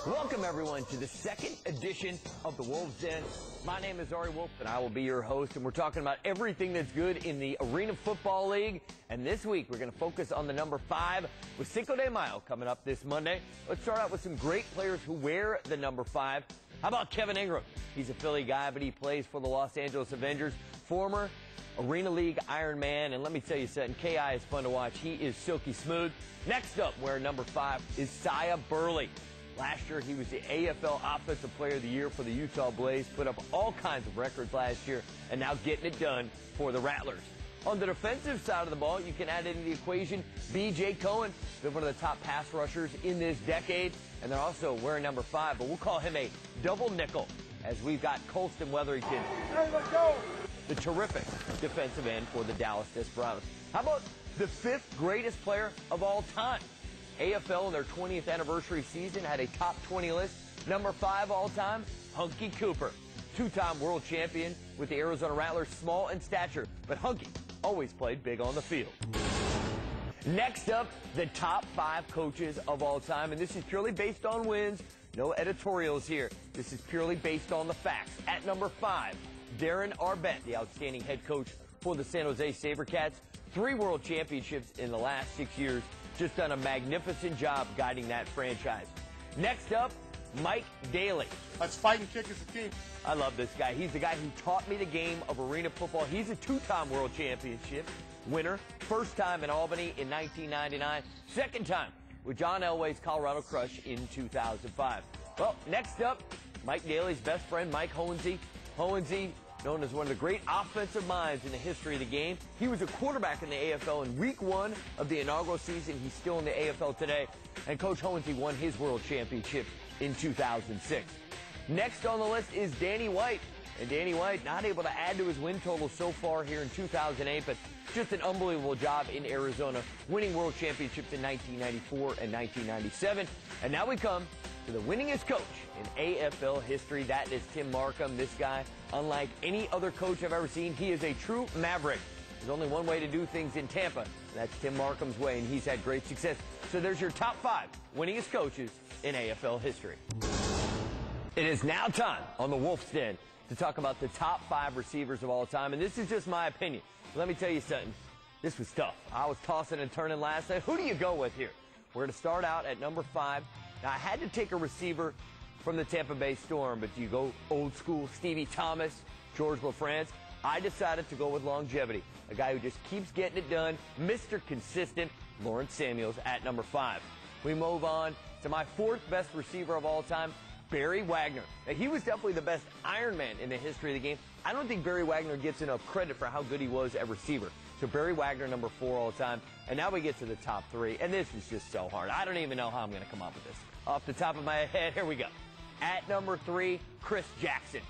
Welcome, everyone, to the second edition of the Wolves Den. My name is Ari Wolfe, and I will be your host, and we're talking about everything that's good in the Arena Football League. And this week, we're going to focus on the number 5 with Cinco de Mayo coming up this Monday. Let's start out with some great players who wear the number 5. How about Kevin Ingram? He's a Philly guy, but he plays for the Los Angeles Avengers, former Arena League Iron Man. And let me tell you something, KI is fun to watch. He is silky smooth. Next up, wearing number 5 is Sia Burley. Last year, he was the AFL Offensive Player of the Year for the Utah Blaze, put up all kinds of records last year, and now getting it done for the Rattlers. On the defensive side of the ball, you can add into the equation B.J. Cohen, been one of the top pass rushers in this decade, and they're also wearing number 5, but we'll call him a double nickel, as we've got Colston Weatherington, the terrific defensive end for the Dallas Desperados. How about the 5th greatest player of all time? AFL in their 20th anniversary season had a top 20 list. Number 5 all time, Hunky Cooper. 2-time world champion with the Arizona Rattlers, small in stature, but Hunky always played big on the field. Next up, the top 5 coaches of all time, and this is purely based on wins. No editorials here. This is purely based on the facts. At number 5, Darren Arbette, the outstanding head coach for the San Jose SaberCats. 3 world championships in the last 6 years. Just done a magnificent job guiding that franchise. Next up, Mike Daly. Let's fight and kick as a team. I love this guy. He's the guy who taught me the game of arena football. He's a 2-time world championship winner. First time in Albany in 1999. Second time with John Elway's Colorado Crush in 2005. Well, next up, Mike Daly's best friend, Mike Hohensee. Hohensee, known as one of the great offensive minds in the history of the game. He was a quarterback in the AFL in week 1 of the inaugural season. He's still in the AFL today. And Coach Hohensee won his world championship in 2006. Next on the list is Danny White. And Danny White not able to add to his win total so far here in 2008, but just an unbelievable job in Arizona, winning world championships in 1994 and 1997. And now we come to the winningest coach in AFL history. That is Tim Markham. This guy, unlike any other coach I've ever seen, he is a true maverick. There's only one way to do things in Tampa, and that's Tim Markham's way, and he's had great success. So there's your top 5 winningest coaches in AFL history. It is now time on the Wolf's Den to talk about the top 5 receivers of all time, and this is just my opinion. Let me tell you something. This was tough. I was tossing and turning last night. Who do you go with here? We're going to start out at number 5. Now, I had to take a receiver from the Tampa Bay Storm, but do you go old school, Stevie Thomas, George LaFrance? I decided to go with longevity, a guy who just keeps getting it done, Mr. Consistent, Lawrence Samuels at number 5. We move on to my 4th best receiver of all time, Barry Wagner. Now, he was definitely the best Iron Man in the history of the game. I don't think Barry Wagner gets enough credit for how good he was at receiver. So Barry Wagner, number 4 all time. And now we get to the top 3, and this is just so hard. I don't even know how I'm going to come up with this. Off the top of my head, here we go. At number 3, Chris Jackson.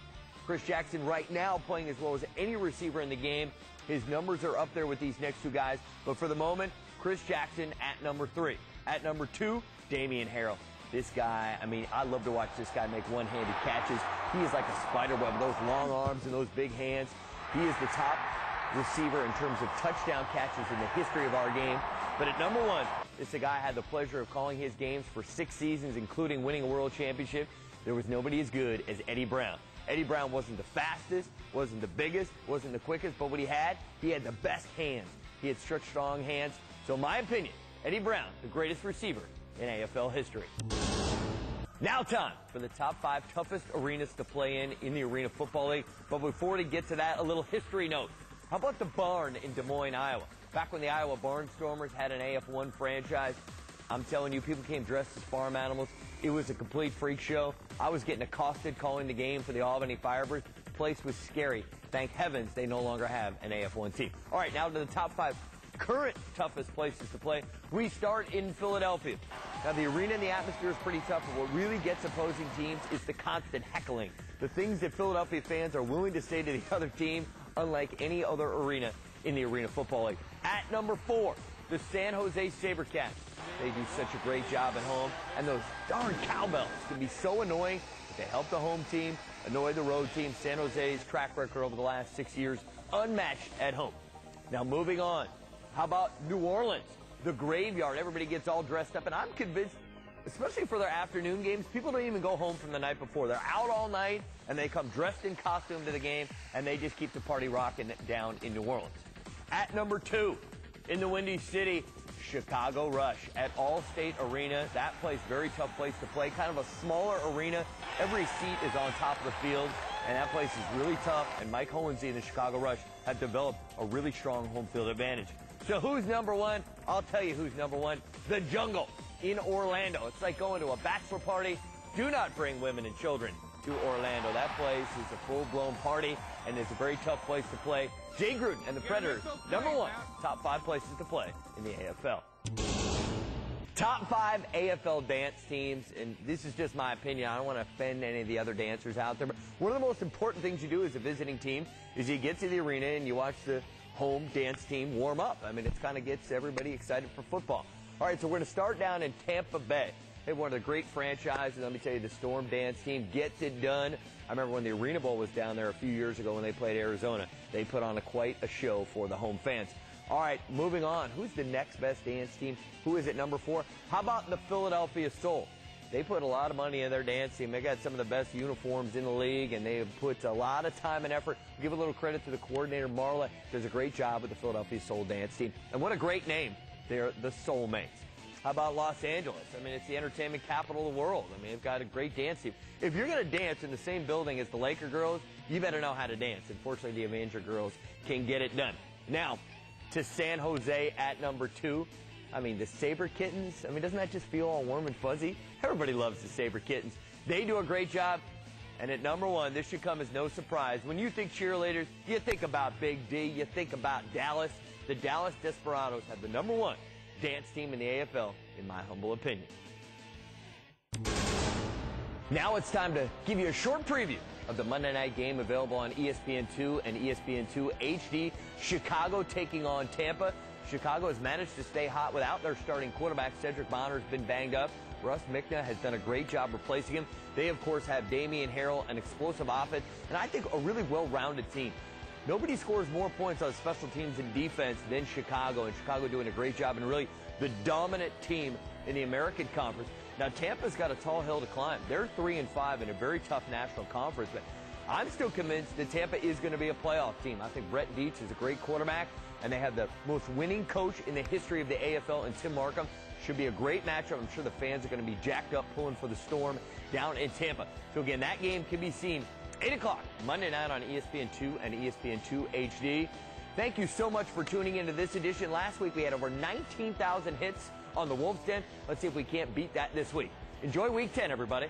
Chris Jackson right now playing as well as any receiver in the game. His numbers are up there with these next 2 guys. But for the moment, Chris Jackson at number 3. At number 2, Damian Harrell. This guy, I mean, I love to watch this guy make one-handed catches. He is like a spider web, those long arms and those big hands. He is the top receiver in terms of touchdown catches in the history of our game. But at number 1, this is a guy I had the pleasure of calling his games for 6 seasons, including winning a world championship. There was nobody as good as Eddie Brown. Eddie Brown wasn't the fastest, wasn't the biggest, wasn't the quickest, but what he had the best hands. He had such strong hands. So in my opinion, Eddie Brown, the greatest receiver in AFL history. Now time for the top 5 toughest arenas to play in the Arena Football League. But before we get to that, a little history note. How about the Barn in Des Moines, Iowa? Back when the Iowa Barnstormers had an AF1 franchise, I'm telling you, people came dressed as farm animals. It was a complete freak show. I was getting accosted calling the game for the Albany Firebirds. The place was scary. Thank heavens they no longer have an AF1 team. All right, now to the top 5 current toughest places to play. We start in Philadelphia. Now, the arena and the atmosphere is pretty tough, but what really gets opposing teams is the constant heckling. The things that Philadelphia fans are willing to say to the other team, unlike any other arena in the Arena Football League. At number 4, the San Jose SaberCats. They do such a great job at home, and those darn cowbells can be so annoying, but they help the home team, annoy the road team. San Jose's track record over the last 6 years, unmatched at home. Now, moving on. How about New Orleans, the graveyard? Everybody gets all dressed up, and I'm convinced especially for their afternoon games, people don't even go home from the night before. They're out all night, and they come dressed in costume to the game, and they just keep the party rocking down in New Orleans. At number 2, in the Windy City, Chicago Rush at Allstate Arena. That place, very tough place to play. Kind of a smaller arena. Every seat is on top of the field, and that place is really tough. And Mike Hohensee and the Chicago Rush have developed a really strong home field advantage. So who's number 1? I'll tell you who's number 1. The Jungle in Orlando. It's like going to a bachelor party. Do not bring women and children to Orlando. That place is a full-blown party, and it's a very tough place to play. Jay Gruden and the Predators, number 1, top 5 places to play in the AFL. Top 5 AFL dance teams, and this is just my opinion. I don't want to offend any of the other dancers out there, but one of the most important things you do as a visiting team is you get to the arena and you watch the home dance team warm up. I mean, it kind of gets everybody excited for football. All right, so we're going to start down in Tampa Bay. They have one of the great franchises. Let me tell you, the Storm dance team gets it done. I remember when the Arena Bowl was down there a few years ago when they played Arizona. They put on quite a show for the home fans. All right, moving on. Who's the next best dance team? Who is it, number 4? How about the Philadelphia Soul? They put a lot of money in their dance team. They got some of the best uniforms in the league, and they have put a lot of time and effort. Give a little credit to the coordinator, Marla. Does a great job with the Philadelphia Soul dance team. And what a great name. They're the Soulmates. How about Los Angeles? I mean, it's the entertainment capital of the world. I mean, they've got a great dance team. If you're going to dance in the same building as the Laker girls, you better know how to dance. Unfortunately, the Avenger girls can get it done. Now, to San Jose at number 2. I mean, the Saber Kittens. I mean, doesn't that just feel all warm and fuzzy? Everybody loves the Saber Kittens. They do a great job. And at number 1, this should come as no surprise. When you think cheerleaders, you think about Big D. You think about Dallas. The Dallas Desperados have the number 1 dance team in the AFL, in my humble opinion. Now it's time to give you a short preview of the Monday night game available on ESPN2 and ESPN2 HD. Chicago taking on Tampa. Chicago has managed to stay hot without their starting quarterback. Cedric Bonner's been banged up. Russ Mickna has done a great job replacing him. They, of course, have Damian Harrell, an explosive offense, and I think a really well-rounded team. Nobody scores more points on special teams and defense than Chicago, and Chicago doing a great job and really the dominant team in the American Conference. Now, Tampa's got a tall hill to climb. They're 3-5 in a very tough national conference, but I'm still convinced that Tampa is going to be a playoff team. I think Brett Dietz is a great quarterback, and they have the most winning coach in the history of the AFL in Tim Markham. Should be a great matchup. I'm sure the fans are going to be jacked up pulling for the Storm down in Tampa. So, again, that game can be seen 8 o'clock Monday night on ESPN2 and ESPN2 HD. Thank you so much for tuning into this edition. Last week we had over 19,000 hits on the Wolves Den. Let's see if we can't beat that this week. Enjoy Week 10, everybody.